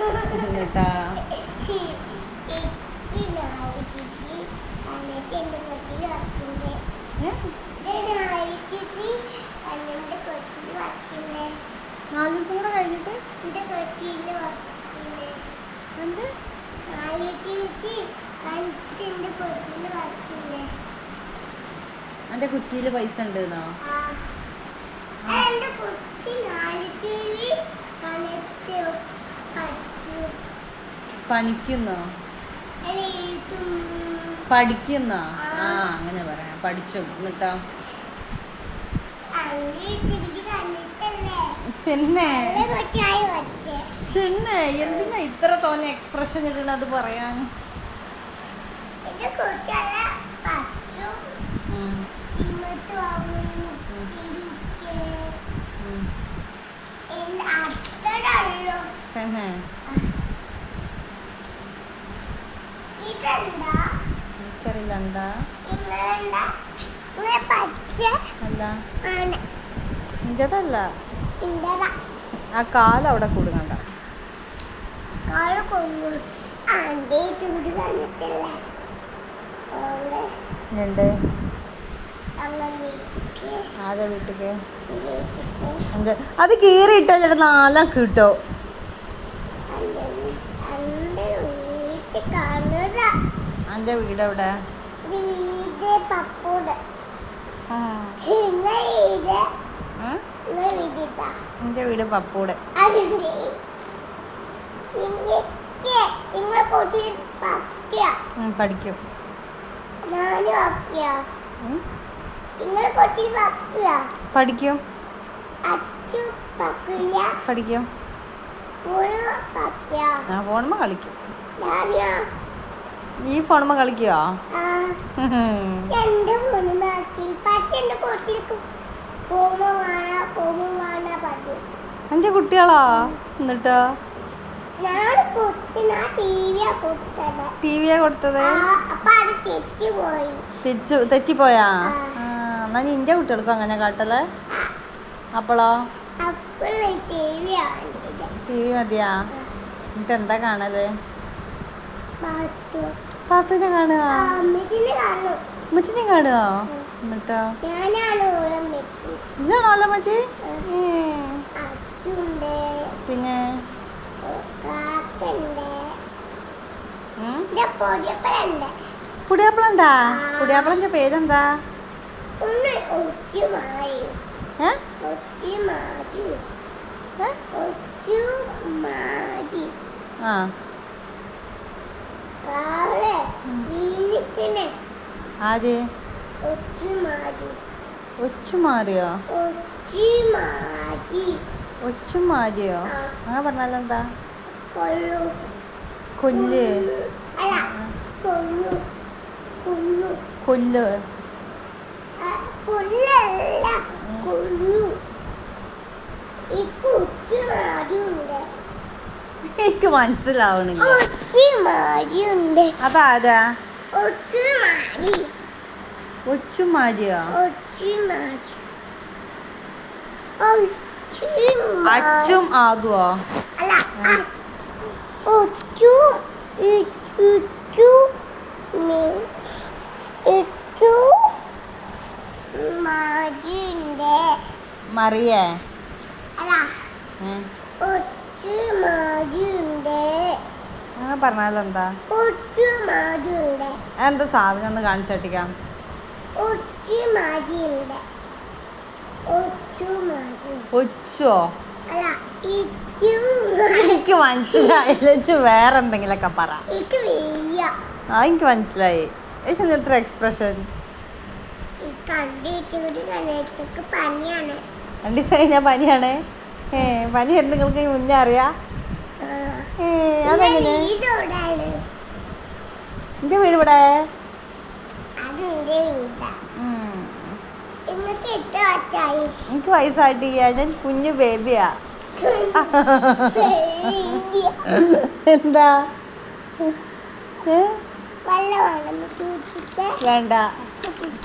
എന്നിട്ടാ നാല് ദിവസം കൂടെ കഴിഞ്ഞിട്ട് എന്റെ കുറ്റിയില് പൈസ ഉണ്ടെന്നോ? പണിക്കുന്നോ? പഠിക്കുന്നോ? ആ അങ്ങനെ പറയാം. പഠിച്ചോ? എന്നിട്ടോ? പിന്നെ ചെന്നെ എന്തിനാ ഇത്ര തോന്നെ എക്സ്പ്രഷൻ ഇടണത് പറയാൻ? തന്നെ എനിക്കറിയില്ല എന്താ അല്ല ഇന്റതല്ല. ആ കാലവിടെ കൂടുന്നുണ്ട. രണ്ട് ആദ്യ വീട്ടിക്ക് അത് കീറിയിട്ട ചേട്ടാ നാലാം കിട്ടോ? എന്റെ വീട് എവിടെ? എന്റെ വീട് പപ്പൂട്. പഠിക്കും. പഠിക്കും. പഠിക്കും. ആ ഫോണുമ്മ കളിക്കും. ഈ ഫോണുമ്മ കളിക്കോ? എന്റെ കുട്ടികളോ? എന്നിട്ടോ ടിവിയാ കൊടുത്തത്? തെറ്റിപ്പോയാ? എന്നാ നിന്റെ കുട്ടികൾക്കും അങ്ങനെ കാട്ടല്ലേ? അപ്പോളോ ടി വി മതിയാ? എന്നിട്ട് എന്താ കാണല്? പാത്തുനെ കാണുക? അമ്മച്ചിനെ കാണുക? എന്നിട്ടോ ഇതാണോ അല്ല അമ്മച്ചി? പിന്നെ പുടിയാപ്പിളുണ്ടാ? പുടിയാപ്പിളിന്റെ പേരെന്താ? ആ ആര്? ഒച്ചുമാറിയോ? ഒച്ചുമാരിയോ? അങ്ങനെ പറഞ്ഞാലെന്താ? കൊല്ല്. കൊല്ല്. എനിക്ക് മനസ്സിലാവണില്ല. അതാരാ? ഒച്ചുമാരിയോ? അച്ചും ആദുവോ? മറിയേ? അങ്ങനെ പറഞ്ഞാലെന്താ? എന്താ സാധനം ഒന്ന് കാണിച്ചട്ടിക്കാം. ഒച്ചോ? എനിക്ക് മനസ്സിലായില്ല. വേറെ എന്തെങ്കിലൊക്കെ പറ. ആ എനിക്ക് മനസ്സിലായി. എത്ര എക്സ്പ്രഷൻ? 2 ദിവസം കഴിഞ്ഞാ പനിയാണ്. പനി നിങ്ങൾക്ക് മുന്നേ അറിയാ? അതെങ്ങനെ? എന്റെ വീട് ഇവിടെ. എനിക്ക് വയസ്സായിട്ടില്ല. ഞാൻ കുഞ്ഞു ബേബിയാ. എന്താ വേണ്ട?